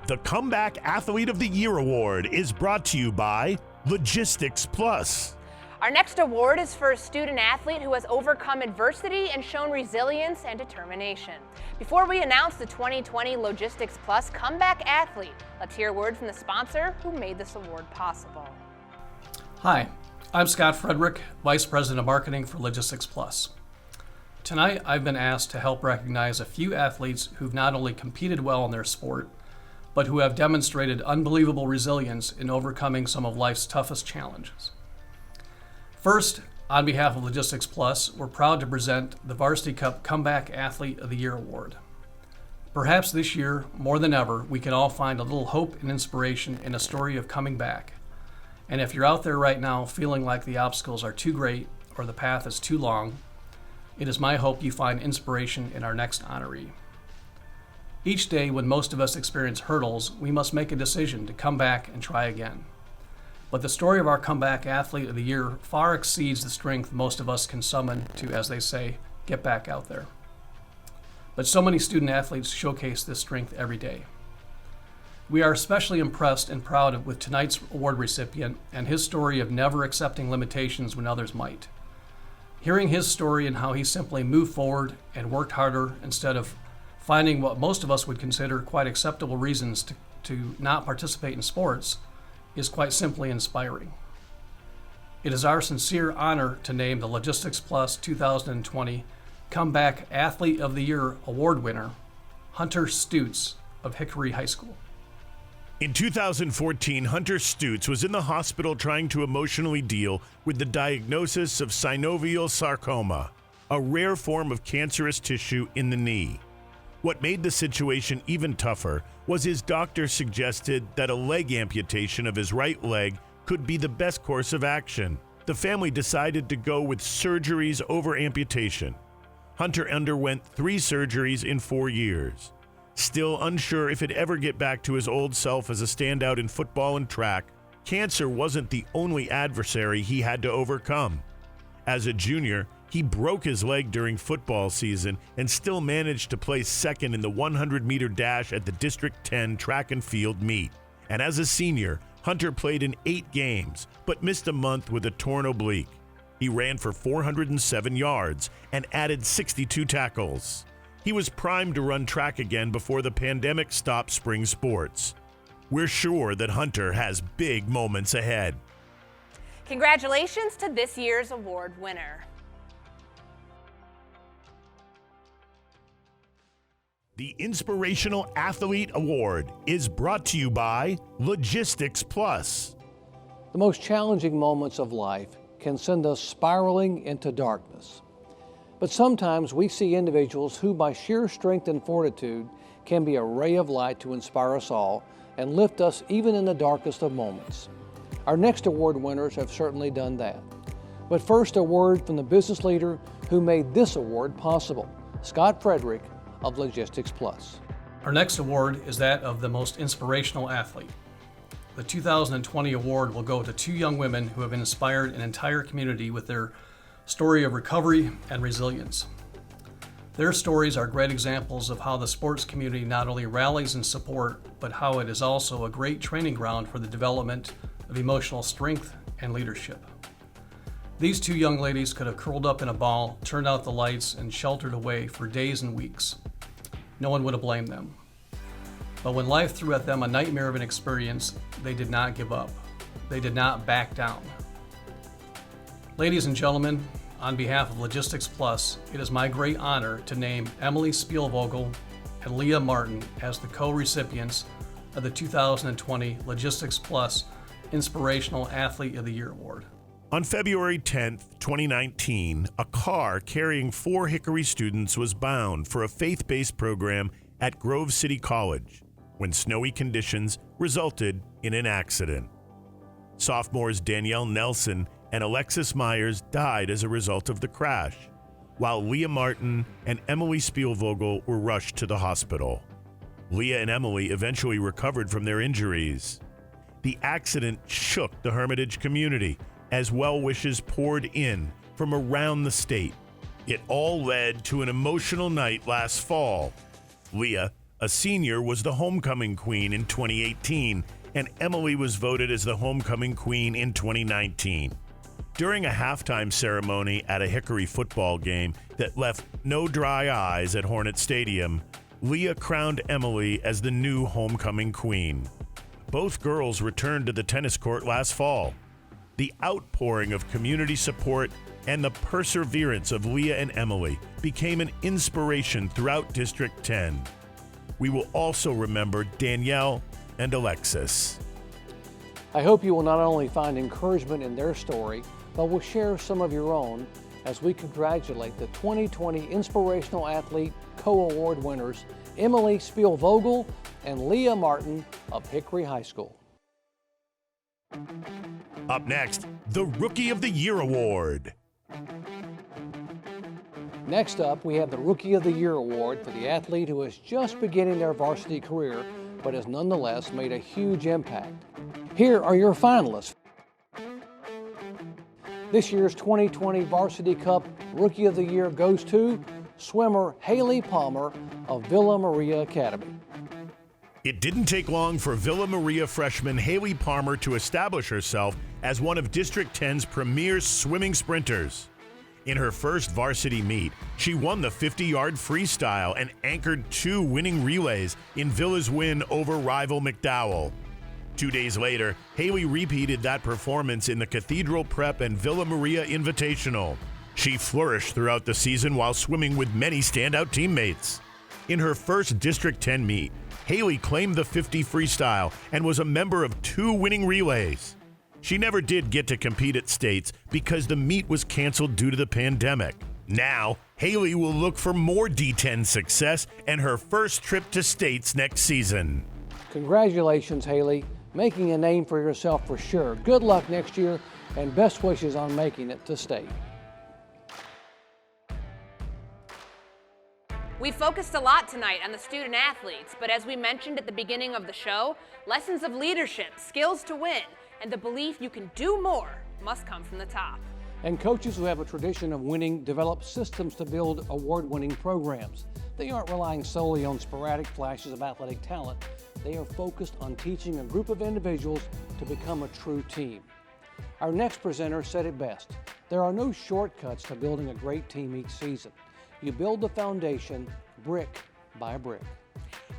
The Comeback Athlete of the Year Award is brought to you by Logistics Plus. Our next award is for a student athlete who has overcome adversity and shown resilience and determination. Before we announce the 2020 Logistics Plus Comeback Athlete, let's hear a word from the sponsor who made this award possible. Hi, I'm Scott Frederick, Vice President of Marketing for Logistics Plus. Tonight, I've been asked to help recognize a few athletes who've not only competed well in their sport, but who have demonstrated unbelievable resilience in overcoming some of life's toughest challenges. First, on behalf of Logistics Plus, we're proud to present the Varsity Cup Comeback Athlete of the Year Award. Perhaps this year, more than ever, we can all find a little hope and inspiration in a story of coming back. And if you're out there right now feeling like the obstacles are too great or the path is too long, it is my hope you find inspiration in our next honoree. Each day when most of us experience hurdles, we must make a decision to come back and try again. But the story of our Comeback Athlete of the Year far exceeds the strength most of us can summon to, as they say, get back out there. But so many student athletes showcase this strength every day. We are especially impressed and proud with tonight's award recipient and his story of never accepting limitations when others might. Hearing his story and how he simply moved forward and worked harder instead of finding what most of us would consider quite acceptable reasons to not participate in sports is quite simply inspiring. It is our sincere honor to name the Logistics Plus 2020 Comeback Athlete of the Year Award winner, Hunter Stutes of Hickory High School. In 2014, Hunter Stutes was in the hospital trying to emotionally deal with the diagnosis of synovial sarcoma, a rare form of cancerous tissue in the knee. What made the situation even tougher was his doctor suggested that a leg amputation of his right leg could be the best course of action. The family decided to go with surgeries over amputation. Hunter underwent 3 surgeries in 4 years. Still unsure if he'd ever get back to his old self as a standout in football and track, cancer wasn't the only adversary he had to overcome. As a junior, he broke his leg during football season and still managed to place second in the 100-meter dash at the District 10 track and field meet. And as a senior, Hunter played in 8 games, but missed a month with a torn oblique. He ran for 407 yards and added 62 tackles. He was primed to run track again before the pandemic stopped spring sports. We're sure that Hunter has big moments ahead. Congratulations to this year's award winner. The Inspirational Athlete Award is brought to you by Logistics Plus. The most challenging moments of life can send us spiraling into darkness. But sometimes we see individuals who, by sheer strength and fortitude, can be a ray of light to inspire us all and lift us even in the darkest of moments. Our next award winners have certainly done that. But first, a word from the business leader who made this award possible, Scott Frederick of Logistics Plus. Our next award is that of the most inspirational athlete. The 2020 award will go to 2 young women who have inspired an entire community with their story of recovery and resilience. Their stories are great examples of how the sports community not only rallies in support, but how it is also a great training ground for the development of emotional strength and leadership. These 2 young ladies could have curled up in a ball, turned out the lights, and sheltered away for days and weeks. No one would have blamed them. But when life threw at them a nightmare of an experience, they did not give up. They did not back down. Ladies and gentlemen, on behalf of Logistics Plus, it is my great honor to name Emily Spielvogel and Leah Martin as the co-recipients of the 2020 Logistics Plus Inspirational Athlete of the Year Award. On February 10th, 2019, a car carrying 4 Hickory students was bound for a faith-based program at Grove City College when snowy conditions resulted in an accident. Sophomores Danielle Nelson and Alexis Myers died as a result of the crash, while Leah Martin and Emily Spielvogel were rushed to the hospital. Leah and Emily eventually recovered from their injuries. The accident shook the Hermitage community as well wishes poured in from around the state. It all led to an emotional night last fall. Leah, a senior, was the homecoming queen in 2018, and Emily was voted as the homecoming queen in 2019. During a halftime ceremony at a Hickory football game that left no dry eyes at Hornet Stadium, Leah crowned Emily as the new homecoming queen. Both girls returned to the tennis court last fall. The outpouring of community support and the perseverance of Leah and Emily became an inspiration throughout District 10. We will also remember Danielle and Alexis. I hope you will not only find encouragement in their story, but will share some of your own as we congratulate the 2020 Inspirational Athlete Co-Award winners, Emily Spielvogel and Leah Martin of Hickory High School. Up next, the Rookie of the Year Award. Next up, we have the Rookie of the Year Award for the athlete who is just beginning their varsity career, but has nonetheless made a huge impact. Here are your finalists. This year's 2020 Varsity Cup Rookie of the Year goes to swimmer Haley Palmer of Villa Maria Academy. It didn't take long for Villa Maria freshman Haley Palmer to establish herself as one of District 10's premier swimming sprinters. In her first varsity meet, she won the 50-yard freestyle and anchored 2 winning relays in Villa's win over rival McDowell. 2 days later, Haley repeated that performance in the Cathedral Prep and Villa Maria Invitational. She flourished throughout the season while swimming with many standout teammates. In her first District 10 meet, Haley claimed the 50 freestyle and was a member of 2 winning relays. She never did get to compete at States because the meet was canceled due to the pandemic. Now, Haley will look for more D10 success and her first trip to States next season. Congratulations, Haley. Making a name for yourself for sure. Good luck next year and best wishes on making it to state. We focused a lot tonight on the student athletes, but as we mentioned at the beginning of the show, lessons of leadership, skills to win, and the belief you can do more must come from the top. And coaches who have a tradition of winning develop systems to build award-winning programs. They aren't relying solely on sporadic flashes of athletic talent. They are focused on teaching a group of individuals to become a true team. Our next presenter said it best. There are no shortcuts to building a great team each season. You build the foundation brick by brick.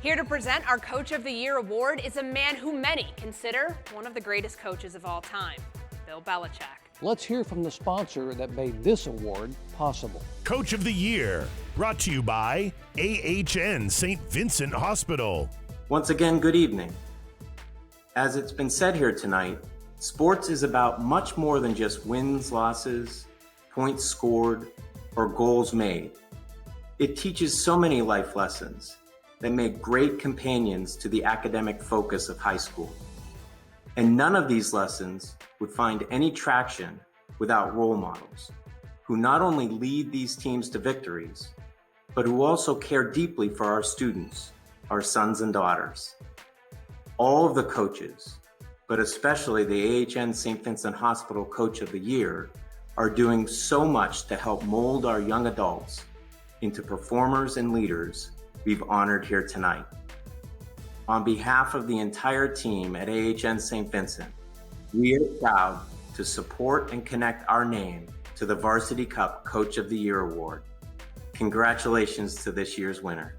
Here to present our Coach of the Year award is a man who many consider one of the greatest coaches of all time, Bill Belichick. Let's hear from the sponsor that made this award possible. Coach of the Year, brought to you by AHN St. Vincent Hospital. Once again, good evening. As it's been said here tonight, sports is about much more than just wins, losses, points scored, or goals made. It teaches so many life lessons that make great companions to the academic focus of high school. And none of these lessons would find any traction without role models who not only lead these teams to victories, but who also care deeply for our students, our sons and daughters. All of the coaches, but especially the AHN St. Vincent Hospital Coach of the Year, are doing so much to help mold our young adults into performers and leaders we've honored here tonight. On behalf of the entire team at AHN St. Vincent, we are proud to support and connect our name to the Varsity Cup Coach of the Year Award. Congratulations to this year's winner.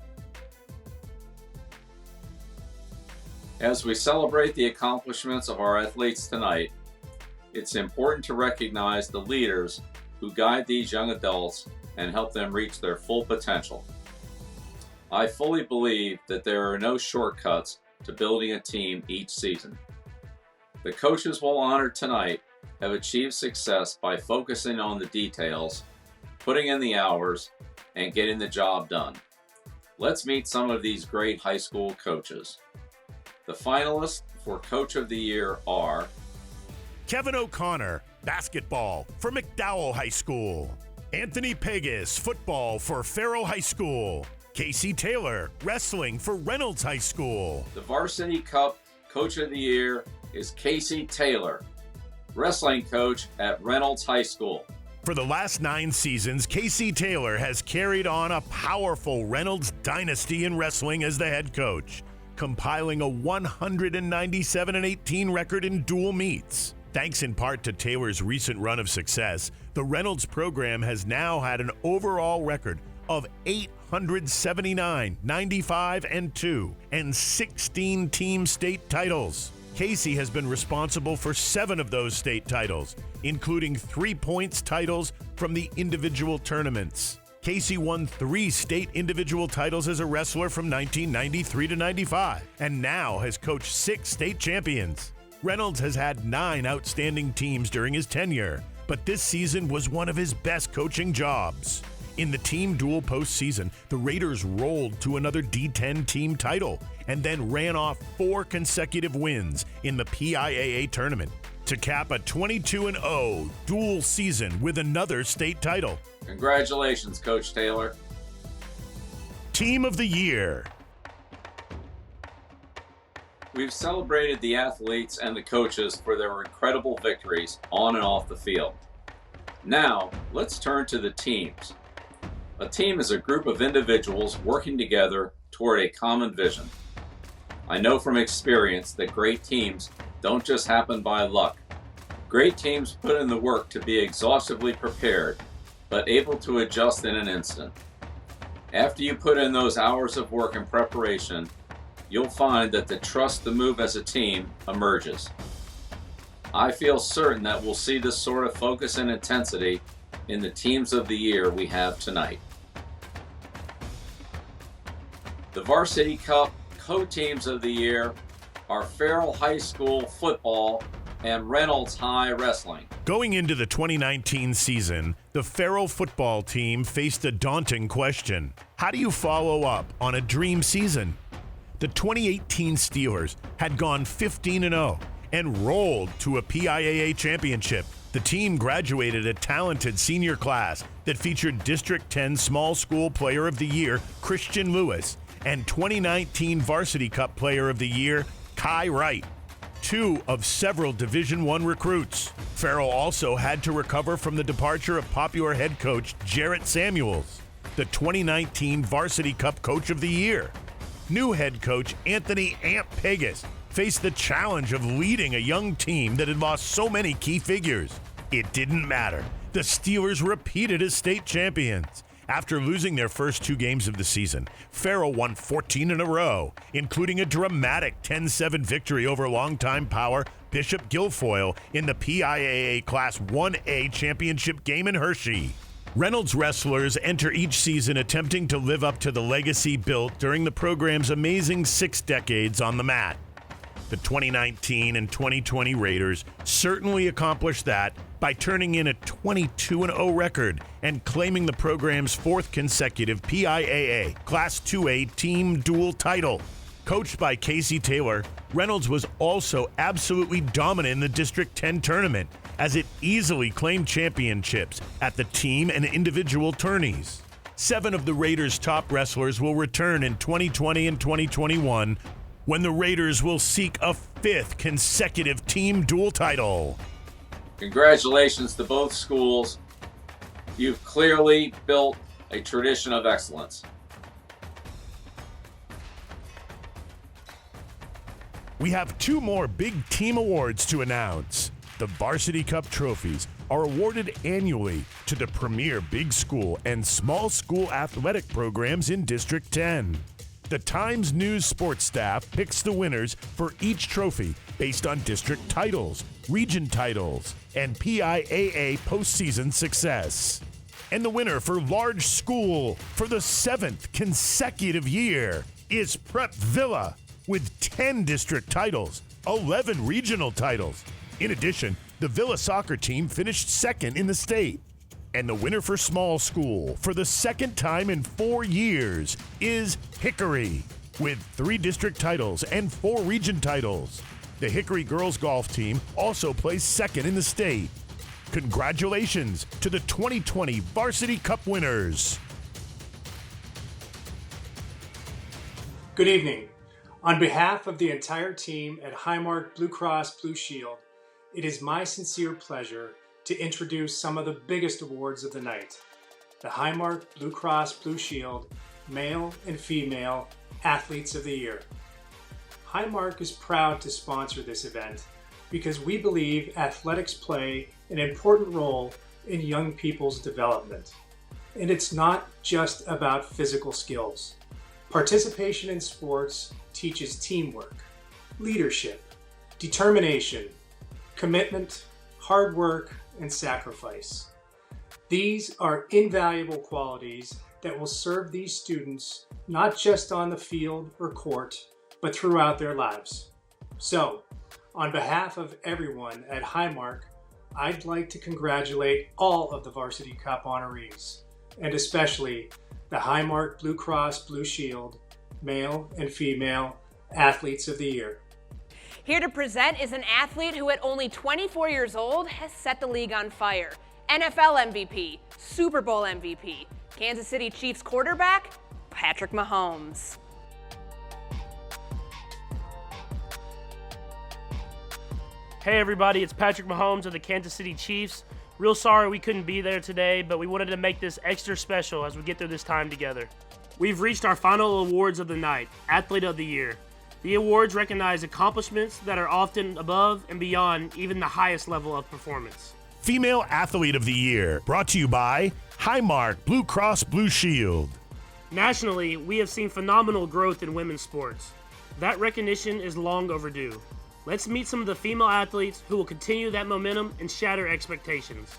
As we celebrate the accomplishments of our athletes tonight, it's important to recognize the leaders who guide these young adults and help them reach their full potential. I fully believe that there are no shortcuts to building a team each season. The coaches we'll honor tonight have achieved success by focusing on the details, putting in the hours, and getting the job done. Let's meet some of these great high school coaches. The finalists for Coach of the Year are Kevin O'Connor, basketball for McDowell High School. Anthony Pegas, football for Farrell High School. Casey Taylor, wrestling for Reynolds High School. The Varsity Cup Coach of the Year is Casey Taylor, wrestling coach at Reynolds High School. For the last 9 seasons, Casey Taylor has carried on a powerful Reynolds dynasty in wrestling as the head coach, compiling a 197-18 record in dual meets. Thanks in part to Taylor's recent run of success, the Reynolds program has now had an overall record of 879, 95, and 2, and 16 team state titles. Casey has been responsible for 7 of those state titles, including 3 points titles from the individual tournaments. Casey won 3 state individual titles as a wrestler from 1993 to 95, and now has coached 6 state champions. Reynolds has had 9 outstanding teams during his tenure, but this season was one of his best coaching jobs. In the team dual postseason, the Raiders rolled to another D10 team title and then ran off 4 consecutive wins in the PIAA tournament to cap a 22-0 dual season with another state title. Congratulations, Coach Taylor. Team of the Year. We've celebrated the athletes and the coaches for their incredible victories on and off the field. Now, let's turn to the teams. A team is a group of individuals working together toward a common vision. I know from experience that great teams don't just happen by luck. Great teams put in the work to be exhaustively prepared, but able to adjust in an instant. After you put in those hours of work and preparation, you'll find that the trust to move as a team emerges. I feel certain that we'll see this sort of focus and intensity in the teams of the year we have tonight. The Varsity Cup co-teams of the year are Farrell High School football and Reynolds High wrestling. Going into the 2019 season, the Farrell football team faced a daunting question. How do you follow up on a dream season? The 2018 Steelers had gone 15-0 and rolled to a PIAA championship, The team graduated a talented senior class that featured District 10 Small School Player of the Year, Christian Lewis, and 2019 Varsity Cup Player of the Year, Kai Wright, two of several Division I recruits. Farrell also had to recover from the departure of popular head coach Jarrett Samuels, the 2019 Varsity Cup Coach of the Year. New head coach Anthony Amp Pegas faced the challenge of leading a young team that had lost so many key figures. It didn't matter. The Steelers repeated as state champions. After losing their first 2 games of the season, Farrell won 14 in a row, including a dramatic 10-7 victory over longtime power Bishop Guilfoyle in the PIAA Class 1A championship game in Hershey. Reynolds wrestlers enter each season attempting to live up to the legacy built during the program's amazing 6 decades on the mat. The 2019 and 2020 Raiders certainly accomplished that by turning in a 22-0 record and claiming the program's 4th consecutive PIAA Class 2A team dual title. Coached by Casey Taylor, Reynolds was also absolutely dominant in the District 10 tournament as it easily claimed championships at the team and individual tourneys. 7 of the Raiders' top wrestlers will return in 2020 and 2021 when the Raiders will seek a 5th consecutive team dual title. Congratulations to both schools. You've clearly built a tradition of excellence. We have 2 more big team awards to announce. The Varsity Cup trophies are awarded annually to the premier big school and small school athletic programs in District 10. The Times News sports staff picks the winners for each trophy based on district titles, region titles, and PIAA postseason success. And the winner for large school for the 7th consecutive year is Prep Villa with 10 district titles, 11 regional titles. In addition, the Villa soccer team finished 2nd in the state. And the winner for small school for the 2nd time in 4 years is Hickory with 3 district titles and 4 region titles. The Hickory girls golf team also placed 2nd in the state. Congratulations to the 2020 Varsity Cup winners. Good evening. On behalf of the entire team at Highmark Blue Cross Blue Shield, it is my sincere pleasure to introduce some of the biggest awards of the night. The Highmark Blue Cross Blue Shield Male and Female Athletes of the Year. Highmark is proud to sponsor this event because we believe athletics play an important role in young people's development. And it's not just about physical skills. Participation in sports teaches teamwork, leadership, determination, commitment, hard work, and sacrifice. These are invaluable qualities that will serve these students not just on the field or court, but throughout their lives. So, on behalf of everyone at Highmark, I'd like to congratulate all of the Varsity Cup honorees, and especially the Highmark Blue Cross Blue Shield Male and Female Athletes of the Year. Here to present is an athlete who at only 24 years old has set the league on fire. NFL MVP, Super Bowl MVP, Kansas City Chiefs quarterback, Patrick Mahomes. Hey everybody, it's Patrick Mahomes of the Kansas City Chiefs. Real sorry we couldn't be there today, but we wanted to make this extra special as we get through this time together. We've reached our final awards of the night, Athlete of the Year. The awards recognize accomplishments that are often above and beyond even the highest level of performance. Female Athlete of the Year, brought to you by Highmark Blue Cross Blue Shield. Nationally, we have seen phenomenal growth in women's sports. That recognition is long overdue. Let's meet some of the female athletes who will continue that momentum and shatter expectations.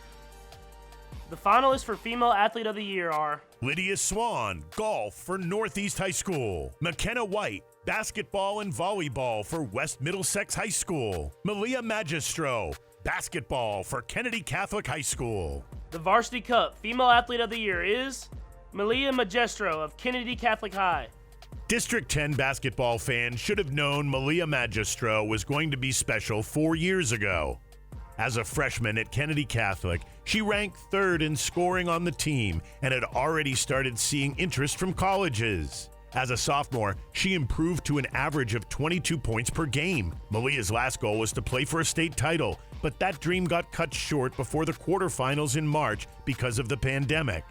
The finalists for Female Athlete of the Year are Lydia Swan, golf for Northeast High School. McKenna White, basketball and volleyball for West Middlesex High School. Malia Magistro, basketball for Kennedy Catholic High School. The Varsity Cup Female Athlete of the Year is Malia Magistro of Kennedy Catholic High. District 10 basketball fans should have known Malia Magistro was going to be special 4 years ago. As a freshman at Kennedy Catholic, she ranked third in scoring on the team and had already started seeing interest from colleges. As a sophomore, she improved to an average of 22 points per game. Malia's last goal was to play for a state title, but that dream got cut short before the quarterfinals in March because of the pandemic.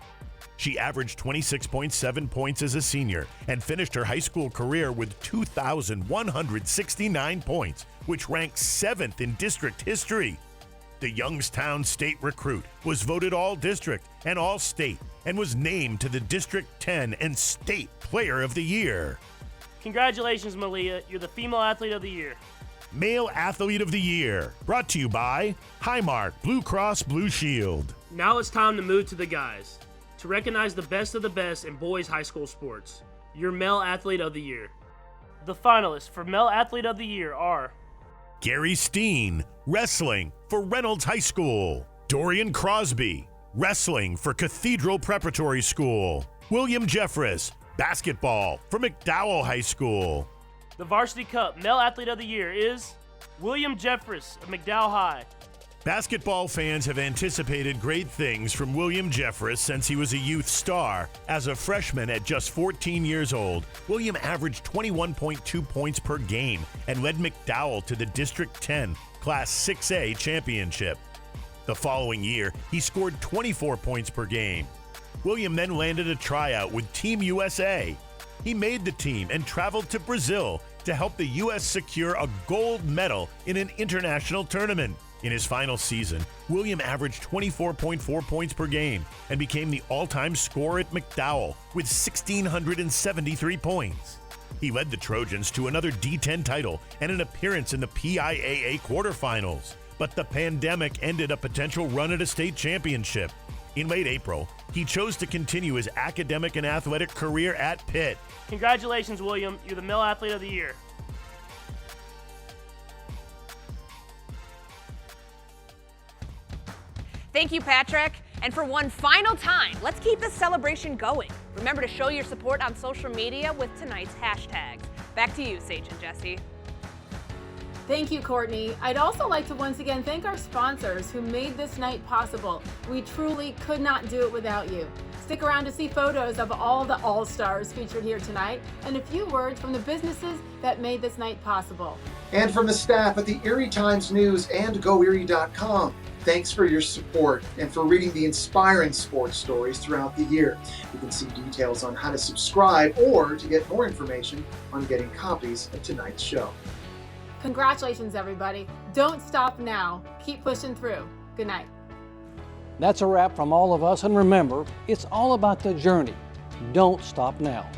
She averaged 26.7 points as a senior and finished her high school career with 2,169 points, which ranks 7th in district history. The Youngstown State recruit was voted All-District and All-State and was named to the District 10 and State Player of the Year. Congratulations, Malia. You're the Female Athlete of the Year. Male Athlete of the Year, brought to you by Highmark Blue Cross Blue Shield. Now it's time to move to the guys. To recognize the best of the best in boys high school sports, your Male Athlete of the Year. The finalists for Male Athlete of the Year are Gary Steen, wrestling for Reynolds High School. Dorian Crosby, wrestling for Cathedral Preparatory School. William Jeffress, basketball for McDowell High School. the Varsity Cup Male Athlete of the Year is William Jeffress of McDowell High. Basketball fans have anticipated great things from William Jeffress since he was a youth star. As a freshman at just 14 years old, William averaged 21.2 points per game and led McDowell to the District 10 Class 6A championship. The following year, he scored 24 points per game. William then landed a tryout with Team USA. He made the team and traveled to Brazil to help the U.S. secure a gold medal in an international tournament. In his final season, William averaged 24.4 points per game and became the all-time scorer at McDowell with 1,673 points. He led the Trojans to another D10 title and an appearance in the PIAA quarterfinals, but the pandemic ended a potential run at a state championship. In late April, he chose to continue his academic and athletic career at Pitt. Congratulations, William. You're the Male Athlete of the Year. Thank you, Patrick. And for one final time, let's keep this celebration going. Remember to show your support on social media with tonight's hashtags. Back to you, Sage and Jesse. Thank you, Courtney. I'd also like to once again thank our sponsors who made this night possible. We truly could not do it without you. Stick around to see photos of all the All-Stars featured here tonight and a few words from the businesses that made this night possible. And from the staff at the Erie Times News and GoErie.com. Thanks for your support and for reading the inspiring sports stories throughout the year. You can see details on how to subscribe or to get more information on getting copies of tonight's show. Congratulations, everybody. Don't stop now. Keep pushing through. Good night. That's a wrap from all of us, and remember, it's all about the journey. Don't stop now.